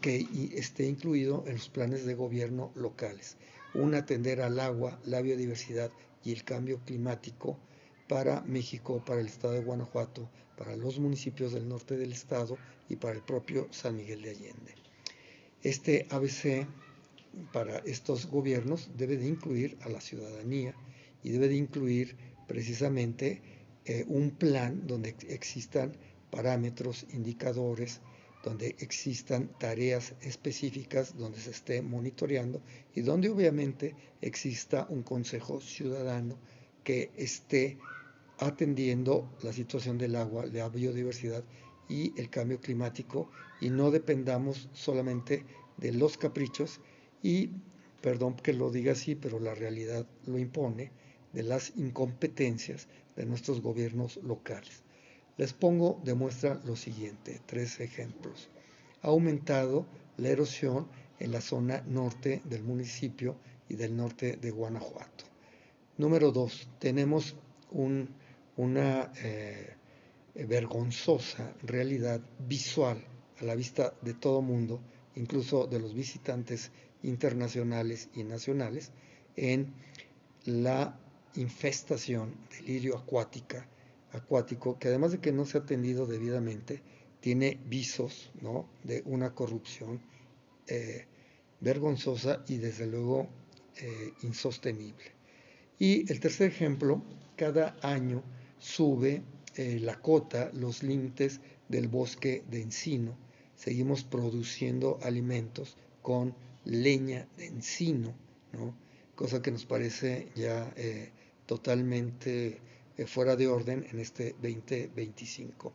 que esté incluido en los planes de gobierno locales. Un atender al agua, la biodiversidad y el cambio climático para México, para el estado de Guanajuato, para los municipios del norte del estado y para el propio San Miguel de Allende. Este ABC para estos gobiernos debe de incluir a la ciudadanía y debe de incluir precisamente un plan donde existan parámetros, indicadores, donde existan tareas específicas, donde se esté monitoreando y donde obviamente exista un consejo ciudadano que esté atendiendo la situación del agua, la biodiversidad y el cambio climático y no dependamos solamente de los caprichos y, perdón que lo diga así, pero la realidad lo impone, de las incompetencias de nuestros gobiernos locales. Les pongo de muestra lo siguiente, 3 ejemplos. Ha aumentado la erosión en la zona norte del municipio y del norte de Guanajuato. Número 2, tenemos una vergonzosa realidad visual a la vista de todo mundo, incluso de los visitantes internacionales y nacionales, en la infestación de lirio acuático, que además de que no se ha atendido debidamente, tiene visos, ¿no?, de una corrupción vergonzosa y desde luego insostenible. Y el tercer ejemplo, cada año sube la cota, los límites del bosque de encino seguimos produciendo alimentos con leña de encino, ¿no? Cosa que nos parece ya totalmente fuera de orden en este 2025.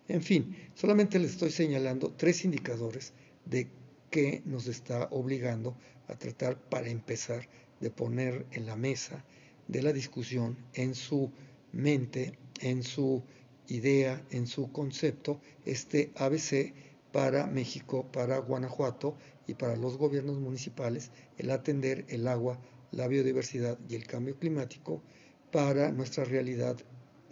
En fin, solamente les estoy señalando 3 indicadores de que nos está obligando a tratar, para empezar, de poner en la mesa de la discusión, en su mente, en su idea, en su concepto, este ABC para México, para Guanajuato y para los gobiernos municipales, el atender el agua, la biodiversidad y el cambio climático para nuestra realidad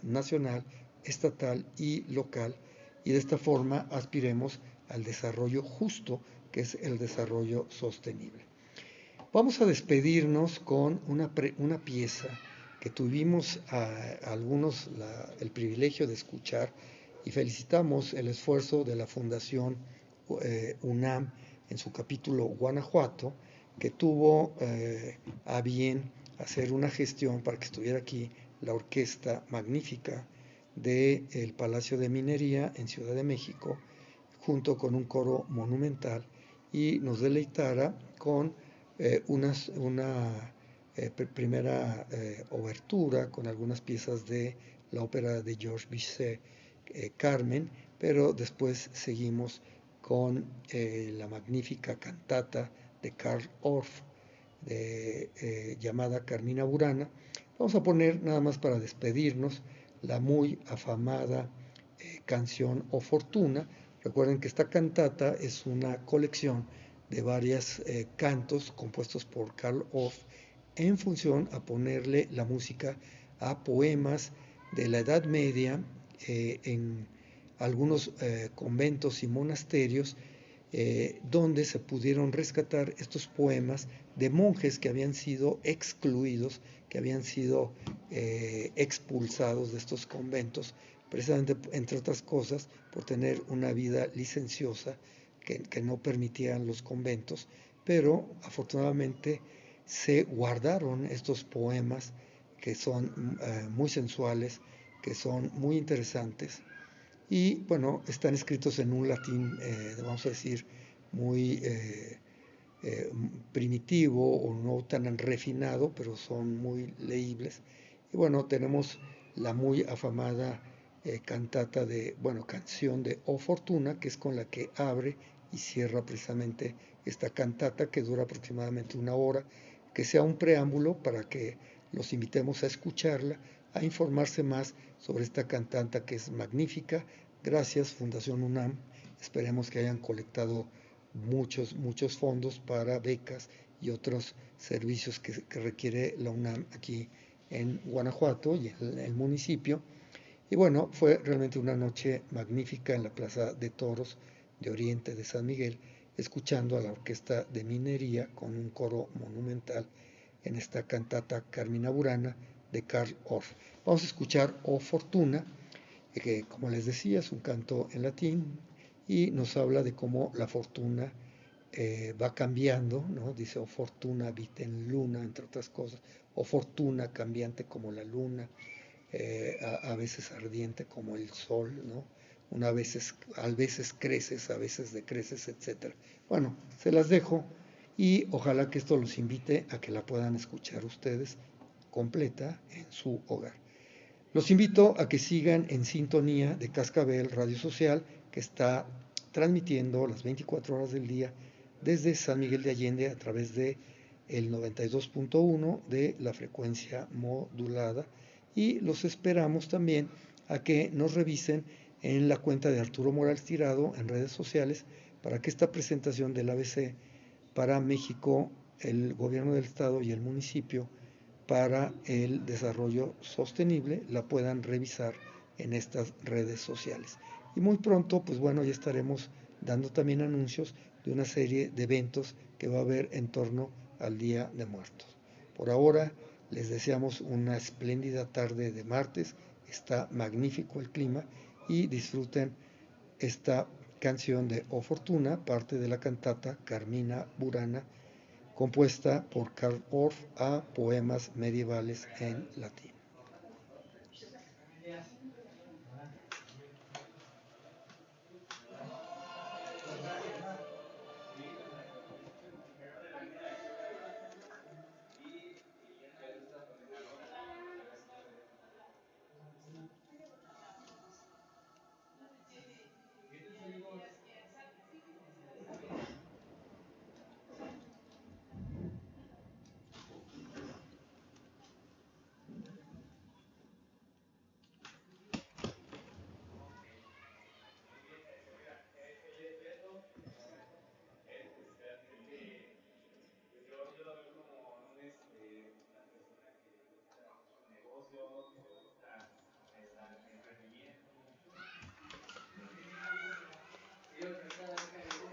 nacional, estatal y local, y de esta forma aspiremos al desarrollo justo, que es el desarrollo sostenible. Vamos a despedirnos con una pieza que tuvimos algunos el privilegio de escuchar, y felicitamos el esfuerzo de la Fundación UNAM en su capítulo Guanajuato, que tuvo a bien hacer una gestión para que estuviera aquí la orquesta magnífica del Palacio de Minería en Ciudad de México, junto con un coro monumental, y nos deleitara con una primera obertura con algunas piezas de la ópera de Georges Bizet, Carmen, pero después seguimos con la magnífica cantata de Karl Orff, llamada Carmina Burana. Vamos a poner, nada más para despedirnos, la muy afamada canción O Fortuna. Recuerden que esta cantata es una colección de varios cantos compuestos por Karl Orff en función a ponerle la música a poemas de la Edad Media en algunos conventos y monasterios, donde se pudieron rescatar estos poemas de monjes que habían sido excluidos, que habían sido expulsados de estos conventos, precisamente, entre otras cosas, por tener una vida licenciosa que no permitían los conventos, pero afortunadamente se guardaron estos poemas que son muy sensuales, que son muy interesantes, y bueno, están escritos en un latín, vamos a decir, muy primitivo o no tan refinado, pero son muy leíbles. Y bueno, tenemos la muy afamada cantata canción de O Fortuna, que es con la que abre y cierra precisamente esta cantata, que dura aproximadamente 1 hora, que sea un preámbulo para que los invitemos a escucharla, a informarse más sobre esta cantata que es magnífica. Gracias, Fundación UNAM. Esperemos que hayan colectado muchos fondos para becas y otros servicios que requiere la UNAM aquí en Guanajuato y en el municipio. Y bueno, fue realmente una noche magnífica en la Plaza de Toros de Oriente de San Miguel, escuchando a la Orquesta de Minería con un coro monumental en esta cantata Carmina Burana de Karl Orff. Vamos a escuchar O Fortuna, que como les decía es un canto en latín y nos habla de cómo la fortuna va cambiando, ¿no? Dice O Fortuna vita en luna, entre otras cosas, O Fortuna cambiante como la luna, a veces ardiente como el sol, ¿no? A veces creces, a veces decreces, etc. Bueno, se las dejo y ojalá que esto los invite a que la puedan escuchar ustedes completa en su hogar. Los invito a que sigan en sintonía de Cascabel Radio Social, que está transmitiendo las 24 horas del día desde San Miguel de Allende a través de el 92.1 de la frecuencia modulada, y los esperamos también a que nos revisen en la cuenta de Arturo Morales Tirado en redes sociales, para que esta presentación del ABC para México, el gobierno del estado y el municipio para el desarrollo sostenible la puedan revisar en estas redes sociales. Y muy pronto, pues bueno, ya estaremos dando también anuncios de una serie de eventos que va a haber en torno al Día de Muertos. Por ahora, les deseamos una espléndida tarde de martes. Está magnífico el clima y disfruten esta canción de O Fortuna, parte de la cantata Carmina Burana, compuesta por Karl Orff a poemas medievales en latín.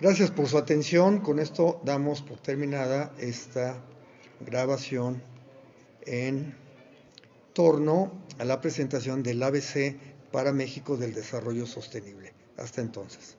Gracias por su atención. Con esto damos por terminada esta grabación en torno a la presentación del ABC para México del Desarrollo Sostenible. Hasta entonces.